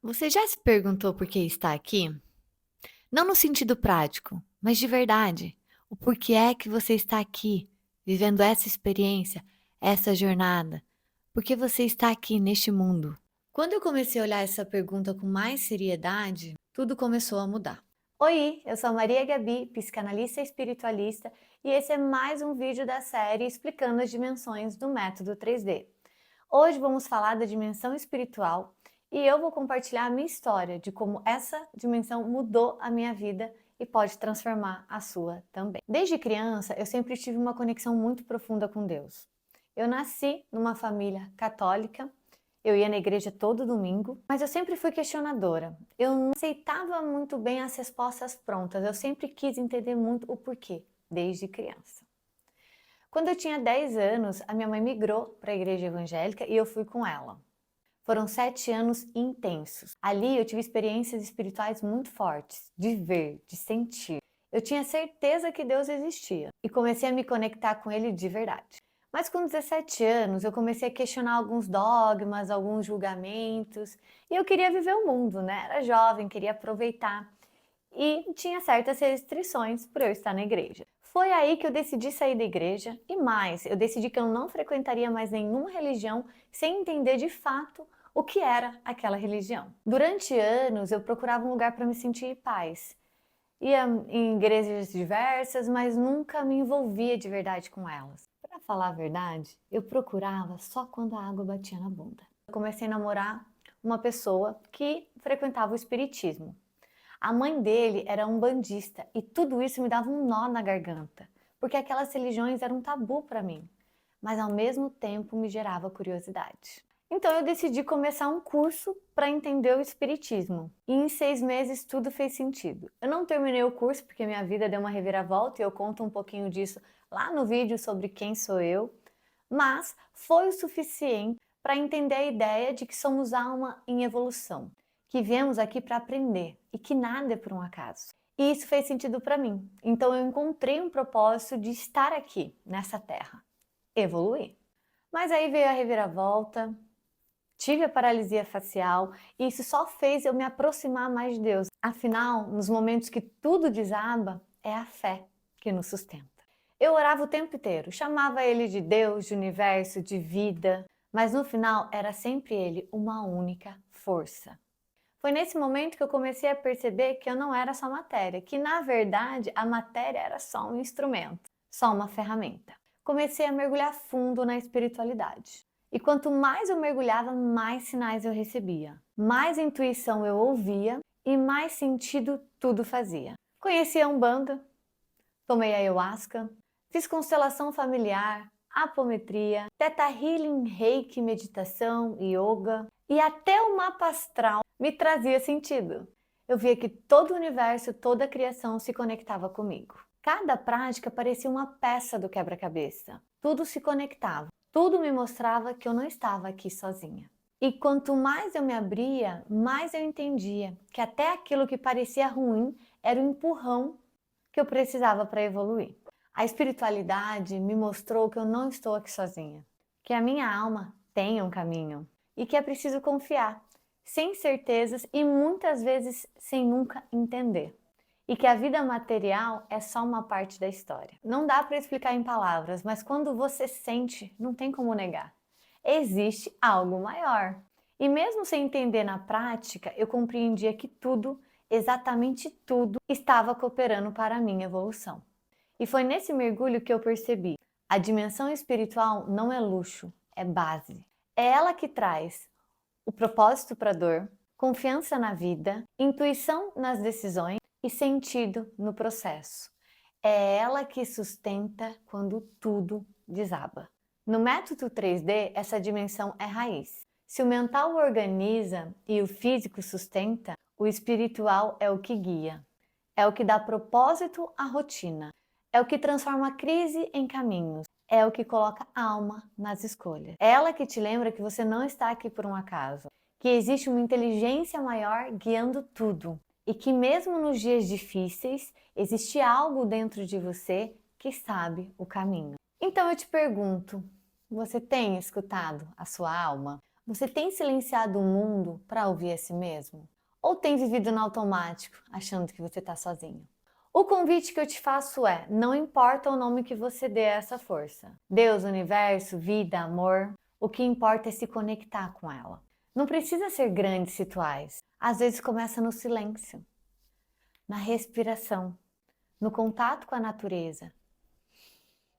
Você já se perguntou por que está aqui? Não no sentido prático, mas de verdade. O porquê é que você está aqui, vivendo essa experiência, essa jornada? Por que você está aqui neste mundo? Quando eu comecei a olhar essa pergunta com mais seriedade, tudo começou a mudar. Oi, eu sou a Maria Gabi, psicanalista e espiritualista, e esse é mais um vídeo da série explicando as dimensões do método 3D. Hoje vamos falar da dimensão espiritual e eu vou compartilhar a minha história de como essa dimensão mudou a minha vida e pode transformar a sua também. Desde criança, eu sempre tive uma conexão muito profunda com Deus. Eu nasci numa família católica, eu ia na igreja todo domingo, mas eu sempre fui questionadora. Eu não aceitava muito bem as respostas prontas, eu sempre quis entender muito o porquê, desde criança. Quando eu tinha 10 anos, a minha mãe migrou para a igreja evangélica e eu fui com ela. Foram 7 anos intensos. Ali eu tive experiências espirituais muito fortes, de ver, de sentir. Eu tinha certeza que Deus existia e comecei a me conectar com Ele de verdade. Mas com 17 anos eu comecei a questionar alguns dogmas, alguns julgamentos e eu queria viver o mundo, né? Era jovem, queria aproveitar e tinha certas restrições por eu estar na igreja. Foi aí que eu decidi sair da igreja e mais, eu decidi que eu não frequentaria mais nenhuma religião sem entender de fato o que era aquela religião. Durante anos eu procurava um lugar para me sentir em paz. Ia em igrejas diversas, mas nunca me envolvia de verdade com elas. Para falar a verdade, eu procurava só quando a água batia na bunda. Eu comecei a namorar uma pessoa que frequentava o espiritismo. A mãe dele era umbandista e tudo isso me dava um nó na garganta, porque aquelas religiões eram um tabu para mim, mas ao mesmo tempo me gerava curiosidade. Então eu decidi começar um curso para entender o espiritismo. E em 6 meses tudo fez sentido. Eu não terminei o curso porque minha vida deu uma reviravolta e eu conto um pouquinho disso lá no vídeo sobre quem sou eu, mas foi o suficiente para entender a ideia de que somos alma em evolução, que viemos aqui para aprender e que nada é por um acaso. E isso fez sentido para mim. Então eu encontrei um propósito de estar aqui, nessa terra, evoluir. Mas aí veio a reviravolta, tive a paralisia facial e isso só fez eu me aproximar mais de Deus. Afinal, nos momentos que tudo desaba, é a fé que nos sustenta. Eu orava o tempo inteiro, chamava ele de Deus, de universo, de vida, mas no final era sempre ele, uma única força. Foi nesse momento que eu comecei a perceber que eu não era só matéria, que na verdade a matéria era só um instrumento, só uma ferramenta. Comecei a mergulhar fundo na espiritualidade. E quanto mais eu mergulhava, mais sinais eu recebia, mais intuição eu ouvia e mais sentido tudo fazia. Conheci a Umbanda, tomei ayahuasca, fiz constelação familiar, apometria, teta healing, reiki, meditação, yoga e até o mapa astral me trazia sentido. Eu via que todo o universo, toda a criação se conectava comigo. Cada prática parecia uma peça do quebra-cabeça. Tudo se conectava, tudo me mostrava que eu não estava aqui sozinha. E quanto mais eu me abria, mais eu entendia que até aquilo que parecia ruim era o empurrão que eu precisava para evoluir. A espiritualidade me mostrou que eu não estou aqui sozinha, que a minha alma tem um caminho e que é preciso confiar, sem certezas e muitas vezes sem nunca entender. E que a vida material é só uma parte da história. Não dá para explicar em palavras, mas quando você sente, não tem como negar. Existe algo maior. E mesmo sem entender na prática, eu compreendia que tudo, exatamente tudo, estava cooperando para a minha evolução. E foi nesse mergulho que eu percebi: a dimensão espiritual não é luxo, é base. É ela que traz o propósito para a dor, confiança na vida, intuição nas decisões e sentido no processo. É ela que sustenta quando tudo desaba. No método 3D, essa dimensão é raiz. Se o mental organiza e o físico sustenta, o espiritual é o que guia. É o que dá propósito à rotina. É o que transforma a crise em caminhos. É o que coloca alma nas escolhas. É ela que te lembra que você não está aqui por um acaso, que existe uma inteligência maior guiando tudo e que mesmo nos dias difíceis existe algo dentro de você que sabe o caminho. Então eu te pergunto, você tem escutado a sua alma? Você tem silenciado o mundo para ouvir a si mesmo? Ou tem vivido no automático, achando que você está sozinho? O convite que eu te faço é: não importa o nome que você dê a essa força. Deus, universo, vida, amor. O que importa é se conectar com ela. Não precisa ser grandes rituais. Às vezes começa no silêncio, na respiração, no contato com a natureza,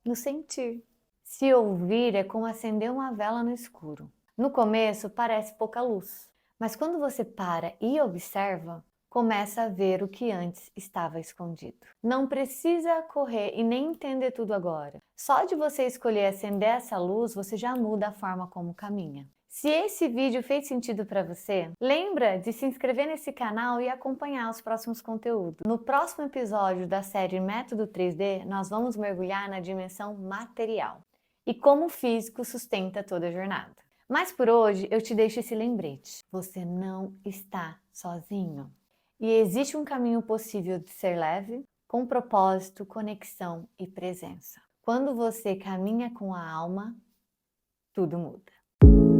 no sentir. Se ouvir é como acender uma vela no escuro. No começo parece pouca luz, mas quando você para e observa, começa a ver o que antes estava escondido. Não precisa correr e nem entender tudo agora. Só de você escolher acender essa luz, você já muda a forma como caminha. Se esse vídeo fez sentido para você, lembra de se inscrever nesse canal e acompanhar os próximos conteúdos. No próximo episódio da série Método 3D, nós vamos mergulhar na dimensão material e como o físico sustenta toda a jornada. Mas por hoje eu te deixo esse lembrete: você não está sozinho. E existe um caminho possível de ser leve, com propósito, conexão e presença. Quando você caminha com a alma, tudo muda.